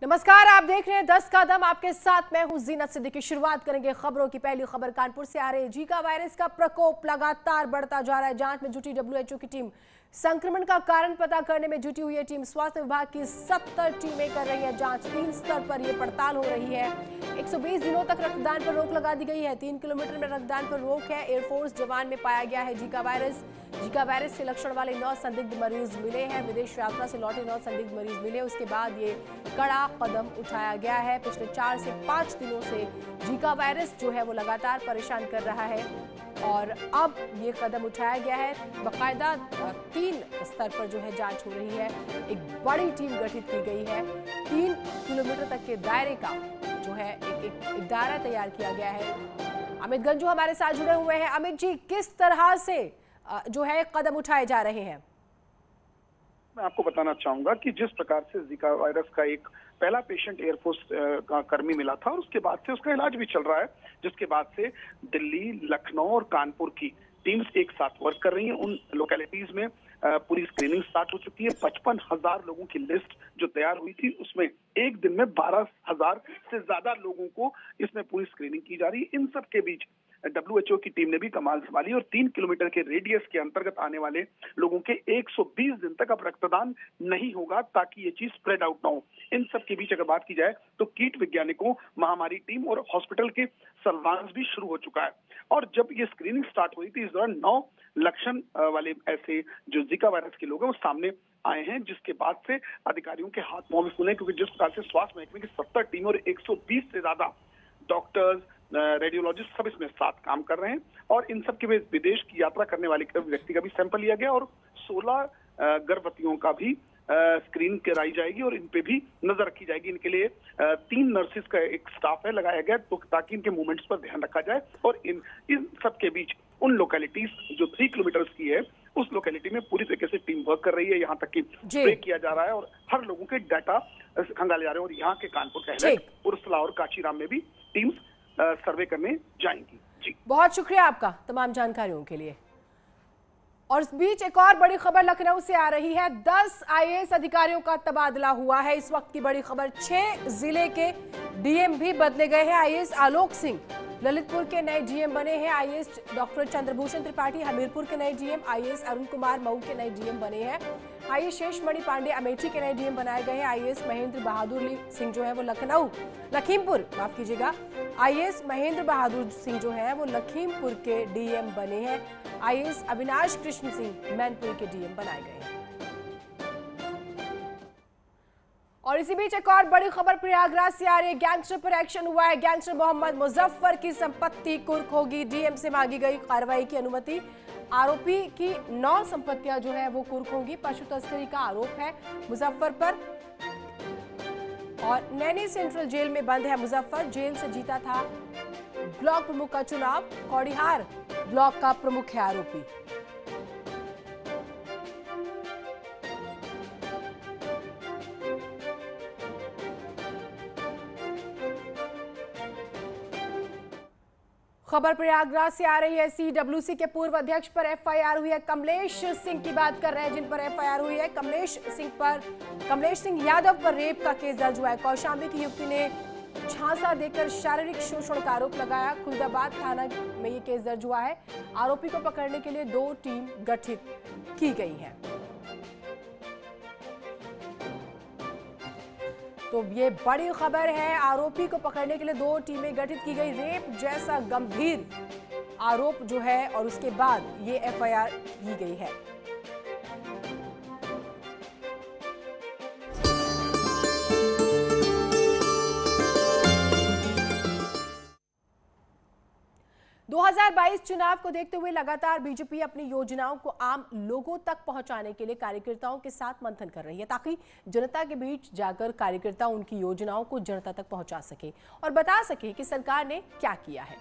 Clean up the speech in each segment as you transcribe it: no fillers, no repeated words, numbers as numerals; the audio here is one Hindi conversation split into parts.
नमस्कार, आप देख रहे हैं 10 कदम। आपके साथ मैं हूं जीनत सिद्दीकी। शुरुआत करेंगे खबरों की। पहली खबर कानपुर से आ रही है। जीका वायरस का प्रकोप लगातार बढ़ता जा रहा है। जांच में जुटी डब्ल्यूएचओ की टीम संक्रमण का कारण पता करने में जुटी हुई है। टीम स्वास्थ्य विभाग की 70 टीमें कर रही है जांच। 3 स्तर पर यह पड़ताल हो रही है। 120 दिनों तक रक्तदान पर रोक लगा दी गई है। 3 किलोमीटर में रक्तदान पर रोक है। एयरफोर्स जवान में पाया गया है जीका वायरस। जीका वायरस के लक्षण वाले 9 संदिग्ध मरीज मिले हैं। विदेश यात्रा से लौटे 9 संदिग्ध मरीज मिले। उसके बाद ये कड़ा कदम उठाया गया है। पिछले 4 से 5 दिनों से जीका वायरस जो है वो लगातार परेशान कर रहा है और अब ये कदम उठाया गया है। बाकायदा 3 स्तर पर जो है जांच हो रही है। एक बड़ी टीम गठित की गई है। 3 किलोमीटर तक के दायरे का जो है एक दायरा तैयार किया गया है। अमित गंजू हमारे साथ जुड़े हुए हैं। अमित जी, किस तरह से जो है कदम उठाए जा रहे हैं? मैं आपको बताना चाहूंगा कि जिस प्रकार से जीका वायरस का एक पहला पेशेंट एयरफोर्स का कर्मी मिला था और उसके बाद से उसका इलाज भी चल रहा है, जिसके बाद से दिल्ली, लखनऊ और कानपुर की टीम्स एक साथ वर्क कर रही हैं। उन लोकेलिटीज में पूरी स्क्रीनिंग स्टार्ट हो चुकी है। 55,000 लोगों की लिस्ट जो तैयार हुई थी उसमें एक दिन में 12,000 से ज्यादा लोगों को इसमें पूरी स्क्रीनिंग की जा रही है। इन सब के बीच डब्ल्यूएचओ की टीम ने भी कमाल संभाली और 3 किलोमीटर के रेडियस के अंतर्गत आने वाले लोगों के 120 दिन तक अब रक्तदान नहीं होगा ताकि ये चीज स्प्रेड आउट ना हो। इन सब के बीच अगर बात की जाए तो कीट वैज्ञानिकों, महामारी टीम और हॉस्पिटल के सर्वांश भी शुरू हो चुका है। और जब ये स्क्रीनिंग स्टार्ट हुई थी इस दौरान 9 लक्षण वाले ऐसे जो जीका वायरस के लोग हैं वो सामने आए हैं, जिसके बाद से अधिकारियों के हाथ मुंह में खुले, क्योंकि जिस प्रकार से स्वास्थ्य महकमे की 70 टीम और 120 से ज्यादा डॉक्टर्स, रेडियोलॉजिस्ट सब इसमें साथ काम कर रहे हैं। और इन सब के विदेश की यात्रा करने वाले व्यक्ति का भी सैंपल लिया गया और 16 गर्भवतियों का भी स्क्रीन कराई जाएगी और इन पे भी नजर रखी जाएगी। इनके लिए 3 नर्सेस का एक स्टाफ है लगाया गया तो ताकि इनके मूवमेंट्स पर ध्यान रखा जाए। और इन सब के बीच उन लोकेलिटीज जो 3 किलोमीटर की है उस लोकेलिटी में पूरी तरीके से टीम वर्क कर रही है। यहाँ तक कि स्प्रे किया जा रहा है और हर लोगों के डाटा खंगाले जा रहे हैं। और यहाँ के कानपुर कहले, उर्सला और काशीराम में भी टीम्स सर्वे करने जाएंगी। जी, बहुत शुक्रिया आपका तमाम जानकारियों के लिए। और इस बीच एक और बड़ी खबर लखनऊ से आ रही है। 10 आईएएस अधिकारियों का तबादला हुआ है। इस वक्त की बड़ी खबर, 6 जिले के डीएम भी बदले गए हैं। आईएएस आलोक सिंह ललितपुर के नए डीएम बने हैं। आईएएस डॉक्टर चंद्रभूषण त्रिपाठी हमीरपुर के नए डीएम। आईएएस अरुण कुमार मऊ के नए डीएम बने हैं। आईएएस शेषमणि पांडे अमेठी के नए डीएम बनाए गए हैं। आईएएस महेंद्र बहादुर सिंह जो है वो लखीमपुर माफ कीजिएगा आईएएस महेंद्र बहादुर सिंह जो है वो लखीमपुर के डीएम बने हैं। आईएएस अविनाश कृष्ण सिंह मैनपुर के डीएम बनाए गए हैं। और इसी बीच एक और बड़ी खबर प्रयागराज से आ रही है। गैंगस्टर पर एक्शन हुआ है। गैंगस्टर मोहम्मद मुजफ्फर की संपत्ति कुर्क होगी। डीएम से मांगी गई कार्रवाई की अनुमति। आरोपी की 9 संपत्तियां जो है वो कुर्क होंगी। पशु तस्करी का आरोप है मुजफ्फर पर और नैनी सेंट्रल जेल में बंद है मुजफ्फर। जेल से जीता था ब्लॉक प्रमुख का चुनाव। कौड़िहार ब्लॉक का प्रमुख है आरोपी। खबर प्रयागराज से आ रही है। सीडब्ल्यूसी के पूर्व अध्यक्ष पर एफआईआर हुई है। कमलेश सिंह की बात कर रहे हैं जिन पर एफआईआर हुई है। कमलेश सिंह यादव पर रेप का केस दर्ज हुआ है। कौशाम्बी की युवती ने झांसा देकर शारीरिक शोषण का आरोप लगाया। खुलदाबाद थाना में ये केस दर्ज हुआ है। आरोपी को पकड़ने के लिए 2 टीम गठित की गई है। तो ये बड़ी खबर है। आरोपी को पकड़ने के लिए 2 टीमें गठित की गई। रेप जैसा गंभीर आरोप जो है और उसके बाद ये एफआईआर की गई है। दो 2022 चुनाव को देखते हुए लगातार बीजेपी अपनी योजनाओं को आम लोगों तक पहुंचाने के लिए कार्यकर्ताओं के साथ मंथन कर रही है ताकि जनता के बीच जाकर कार्यकर्ता उनकी योजनाओं को जनता तक पहुंचा सके और बता सके कि सरकार ने क्या किया है।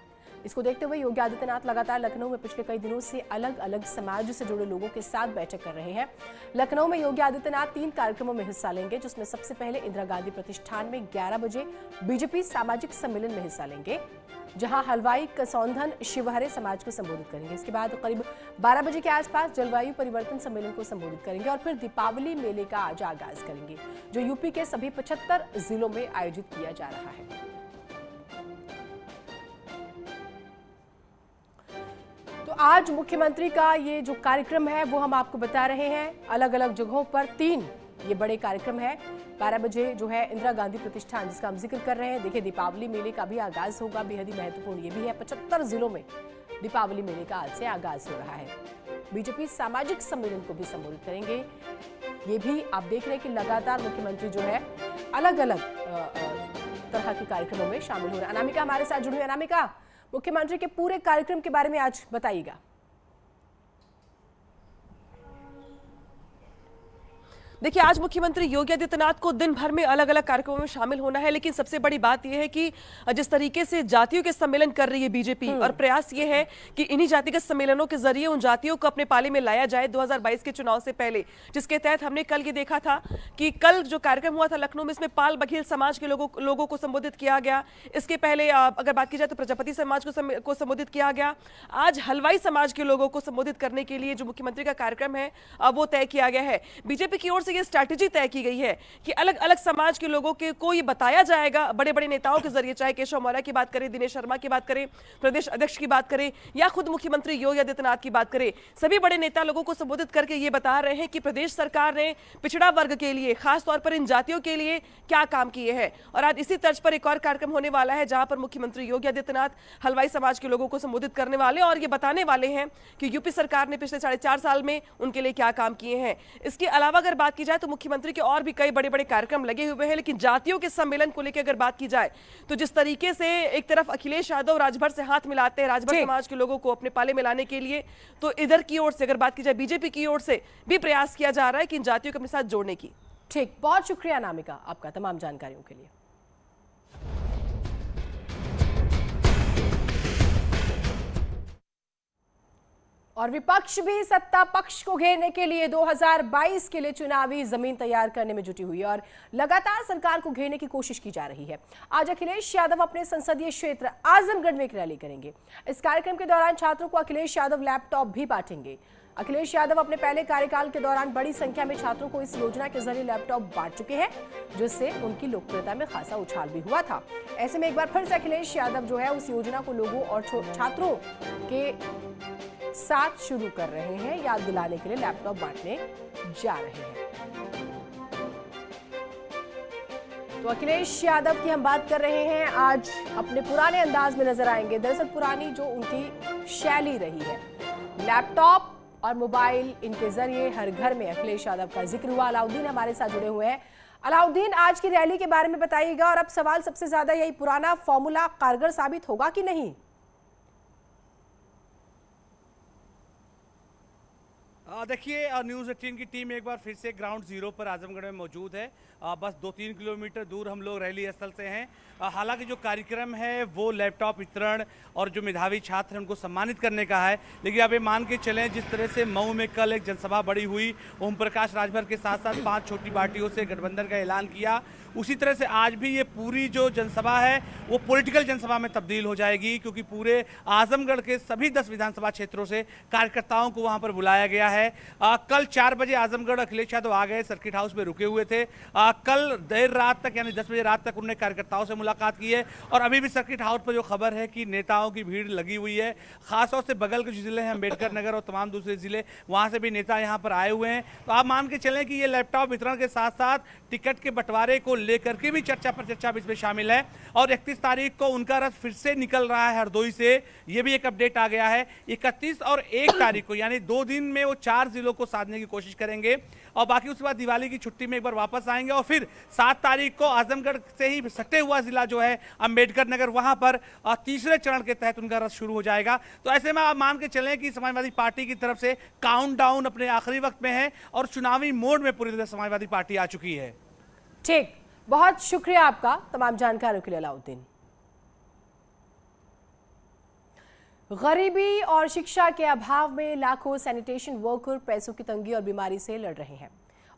इसको देखते हुए योगी आदित्यनाथ लगातार लखनऊ में पिछले कई दिनों से अलग अलग समाज से जुड़े लोगों के साथ बैठक कर रहे हैं। लखनऊ में योगी आदित्यनाथ 3 कार्यक्रमों में हिस्सा लेंगे, जिसमें सबसे पहले इंदिरा गांधी प्रतिष्ठान में 11 बजे बीजेपी सामाजिक सम्मेलन में हिस्सा लेंगे, जहां हलवाई कसौंधन शिवहरे समाज को संबोधित करेंगे। इसके बाद करीब 12 बजे के आसपास जलवायु परिवर्तन सम्मेलन को संबोधित करेंगे और फिर दीपावली मेले का आज आगाज करेंगे, जो यूपी के सभी 75 जिलों में आयोजित किया जा रहा है। तो आज मुख्यमंत्री का ये जो कार्यक्रम है वो हम आपको बता रहे हैं। अलग अलग जगहों पर 3 ये बड़े कार्यक्रम है। 12 बजे जो है इंदिरा गांधी प्रतिष्ठान, जिसका हम जिक्र कर रहे हैं। देखिए, दीपावली मेले का भी आगाज होगा, बेहद ही महत्वपूर्ण ये भी है। 75 जिलों में दीपावली मेले का आज से आगाज हो रहा है। बीजेपी सामाजिक सम्मेलन को भी संबोधित करेंगे। ये भी आप देख रहे हैं कि लगातार मुख्यमंत्री जो है अलग अलग तरह के कार्यक्रमों में शामिल हो रहे हैं। अनामिका हमारे साथ जुड़ी हुई। अनामिका, मुख्यमंत्री के पूरे कार्यक्रम के बारे में आज बताइएगा। देखिए, आज मुख्यमंत्री योगी आदित्यनाथ को दिन भर में अलग अलग कार्यक्रमों में शामिल होना है, लेकिन सबसे बड़ी बात यह है कि जिस तरीके से जातियों के सम्मेलन कर रही है बीजेपी, और प्रयास ये है कि इन्हीं जातिगत सम्मेलनों के जरिए उन जातियों को अपने पाले में लाया जाए 2022 के चुनाव से पहले, जिसके तहत हमने कल ये देखा था कि कल जो कार्यक्रम हुआ था लखनऊ में, इसमें पाल बघेल समाज के लोगों को संबोधित किया गया। इसके पहले अगर बात की जाए तो प्रजापति समाज को संबोधित किया गया। आज हलवाई समाज के लोगों को संबोधित करने के लिए जो मुख्यमंत्री का कार्यक्रम है वो तय किया गया है। बीजेपी की ओर से ये स्ट्रैटेजी तय की गई है कि अलग अलग समाज के लोगों को ये बताया जाएगा बड़े बड़े नेताओं के जरिए, चाहे केशव मौर्य की बात करें, दिनेश शर्मा की बात करें, प्रदेश अध्यक्ष की बात करें, या खुद मुख्यमंत्री योगी आदित्यनाथ की बात करें। सभी बड़े नेता लोगों को संबोधित करके ये बता रहे हैं कि प्रदेश सरकार ने पिछड़ा वर्ग के लिए, खासतौर पर इन जातियों के लिए क्या काम किए हैं। और आज इसी तर्ज पर एक और कार्यक्रम होने वाला है, जहां पर मुख्यमंत्री योगी आदित्यनाथ हलवाई समाज के लोगों को संबोधित करने वाले और ये बताने वाले हैं कि यूपी सरकार ने पिछले 4.5 साल में उनके लिए क्या काम किए हैं। इसके अलावा अगर बात की जाए तो मुख्यमंत्री के और भी कई बड़े बड़े कार्यक्रम लगे हुए हैं, लेकिन जातियों के सम्मेलन को लेकर अगर बात की जाए तो जिस तरीके से एक तरफ अखिलेश यादव राजभर से हाथ मिलाते हैं राजभर समाज के लोगों को अपने पाले में लाने के लिए, तो इधर की ओर से अगर बात की जाए बीजेपी की ओर से भी प्रयास किया जा रहा है कि इन जातियों को अपने साथ जोड़ने की। ठीक, बहुत शुक्रिया अनामिका आपका तमाम जानकारियों के लिए। और विपक्ष भी सत्ता पक्ष को घेरने के लिए 2022 के लिए चुनावी जमीन तैयार करने में जुटी हुई है और लगातार सरकार को घेरने की कोशिश की जा रही है। आज अखिलेश यादव अपने संसदीय क्षेत्र आजमगढ़ में एक रैली करेंगे। इस कार्यक्रम के दौरान छात्रों को अखिलेश यादव लैपटॉप भी बांटेंगे। अखिलेश यादव अपने पहले कार्यकाल के दौरान बड़ी संख्या में छात्रों को इस योजना के जरिए लैपटॉप बांट चुके हैं, जिससे उनकी लोकप्रियता में खासा उछाल भी हुआ था। ऐसे में एक बार फिर से अखिलेश यादव जो है उस योजना को लोगों और छात्रों के साथ शुरू कर रहे हैं, याद दिलाने के लिए लैपटॉप बांटने जा रहे हैं। तो अखिलेश यादव की हम बात कर रहे हैं, आज अपने पुराने अंदाज में नजर आएंगे। दरअसल पुरानी जो उनकी शैली रही है, लैपटॉप और मोबाइल, इनके जरिए हर घर में अखिलेश यादव का जिक्र हुआ। अलाउद्दीन हमारे साथ जुड़े हुए हैं। अलाउद्दीन, आज की रैली के बारे में बताइएगा। और अब सवाल सबसे ज्यादा यही, पुराना फॉर्मूला कारगर साबित होगा कि नहीं? देखिए, न्यूज़ 18 की टीम एक बार फिर से ग्राउंड जीरो पर आजमगढ़ में मौजूद है। बस 2-3 किलोमीटर दूर हम लोग रैली स्थल से हैं। हालांकि जो कार्यक्रम है वो लैपटॉप वितरण और जो मेधावी छात्र हैं उनको सम्मानित करने का है, लेकिन अब ये मान के चलें जिस तरह से मऊ में कल एक जनसभा बड़ी हुई, ओम प्रकाश राजभर के साथ साथ 5 छोटी पार्टियों से गठबंधन का ऐलान किया, उसी तरह से आज भी ये पूरी जो जनसभा है वो पॉलिटिकल जनसभा में तब्दील हो जाएगी, क्योंकि पूरे आजमगढ़ के सभी 10 विधानसभा क्षेत्रों से कार्यकर्ताओं को वहां पर बुलाया गया है। कल 4 बजे आजमगढ़ अखिलेश यादव आ गए, सर्किट हाउस में रुके हुए थे। कल देर रात तक यानी 10 बजे रात तक उन्होंने कार्यकर्ताओं से मुलाकात की है और अभी भी सर्किट हाउस पर जो खबर है कि नेताओं की भीड़ लगी हुई है। खासतौर से बगल के जिले हैं अम्बेडकर नगर और तमाम दूसरे जिले, वहां से भी नेता यहां पर आए हुए हैं। तो आप मान के चलें कि ये लैपटॉप वितरण के साथ साथ टिकट के बंटवारे को लेकर के भी चर्चा पर चर्चा इसमें शामिल है। और 31 तारीख को उनका रथ फिर से निकल रहा है हरदोई से, ये भी एक अपडेट आ गया है। 31 और 1 तारीख को यानी 2 दिन में वो 4 जिलों को साधने की कोशिश करेंगे और बाकी उसके बाद दिवाली की छुट्टी में एक बार वापस आएंगे और फिर 7 तारीख को आजमगढ़ से ही सटे हुआ जिला जो है अम्बेडकर नगर, वहां पर तीसरे चरण के तहत उनका रथ शुरू हो जाएगा। तो ऐसे में आप मान के चलें कि समाजवादी पार्टी की तरफ से काउंटडाउन अपने आखिरी वक्त में है और चुनावी मोड में पूरी तरह समाजवादी पार्टी आ चुकी है। ठीक, बहुत शुक्रिया आपका तमाम जानकारियों के लिए अलाउद्दीन। गरीबी और शिक्षा के अभाव में लाखों सैनिटेशन वर्कर पैसों की तंगी और बीमारी से लड़ रहे हैं।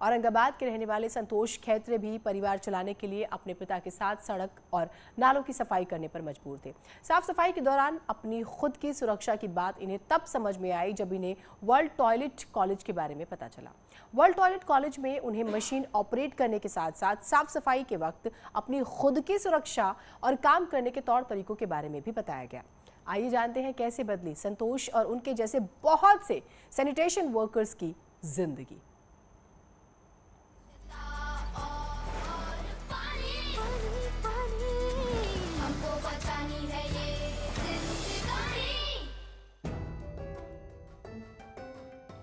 औरंगाबाद के रहने वाले संतोष खैत्रे भी परिवार चलाने के लिए अपने पिता के साथ सड़क और नालों की सफाई करने पर मजबूर थे। साफ सफाई के दौरान अपनी खुद की सुरक्षा की बात इन्हें तब समझ में आई जब इन्हें वर्ल्ड टॉयलेट कॉलेज के बारे में पता चला। वर्ल्ड टॉयलेट कॉलेज में उन्हें मशीन ऑपरेट करने के साथ साथ साफ सफाई के वक्त अपनी खुद की सुरक्षा और काम करने के तौर तरीकों के बारे में भी बताया गया। आइए जानते हैं कैसे बदली संतोष और उनके जैसे बहुत से सैनिटेशन वर्कर्स की जिंदगी।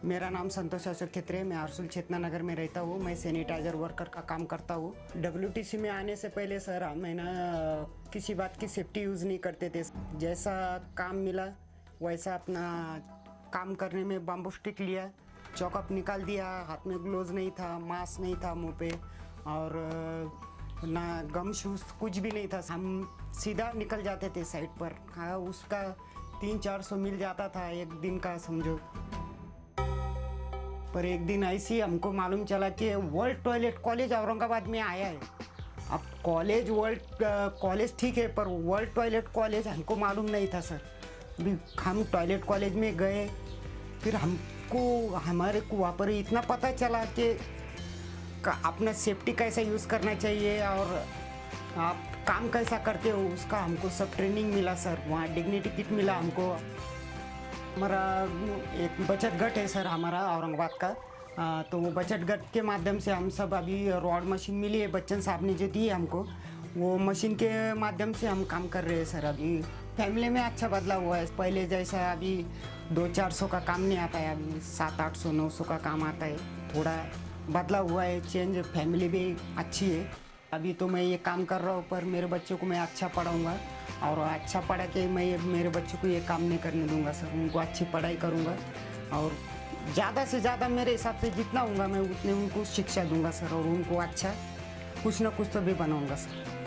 मेरा नाम संतोष अशोक खैत्रे है। मैं आरसूल चेतना नगर में रहता हूँ। मैं सैनिटाइजर वर्कर का काम करता हूँ। WTC में आने से पहले सर हम है ना किसी बात की सेफ्टी यूज़ नहीं करते थे। जैसा काम मिला वैसा अपना काम करने में बम्बू स्टिक लिया, चौकअप निकाल दिया, हाथ में ग्लोव्स नहीं था, मास्क नहीं था मुँह पे और ना गम शूज़ कुछ भी नहीं था। हम सीधा निकल जाते थे साइड पर। हाँ, उसका 300-400 मिल जाता था एक दिन का समझो। पर एक दिन ऐसी हमको मालूम चला कि वर्ल्ड टॉयलेट कॉलेज औरंगाबाद में आया है। अब कॉलेज ठीक है पर वर्ल्ड टॉयलेट कॉलेज हमको मालूम नहीं था सर। भी हम टॉयलेट कॉलेज में गए, फिर हमारे को वहाँ पर इतना पता चला कि अपना सेफ्टी कैसा यूज़ करना चाहिए और आप काम कैसा करते हो उसका हमको सब ट्रेनिंग मिला सर। वहाँ डिग्निटी किट मिला हमको। हमारा एक बचत गट है सर हमारा औरंगाबाद का। तो वो बचत गट के माध्यम से हम सब अभी रॉड मशीन मिली है, बच्चन साहब ने जो दी है हमको, वो मशीन के माध्यम से हम काम कर रहे हैं सर। अभी फैमिली में अच्छा बदलाव हुआ है। पहले जैसा अभी 200-400 का काम नहीं आता है, अभी 700-800-900 का काम आता है। थोड़ा बदलाव हुआ है, चेंज। फैमिली भी अच्छी है। अभी तो मैं ये काम कर रहा हूँ पर मेरे बच्चों को मैं अच्छा पढ़ाऊँगा और अच्छा पढ़ा के मैं मेरे बच्चों को ये काम नहीं करने दूंगा सर। उनको अच्छी पढ़ाई करूंगा और ज़्यादा से ज़्यादा मेरे हिसाब से जितना होगा मैं उतने उनको शिक्षा दूंगा सर और उनको अच्छा कुछ ना कुछ तो भी बनाऊंगा सर।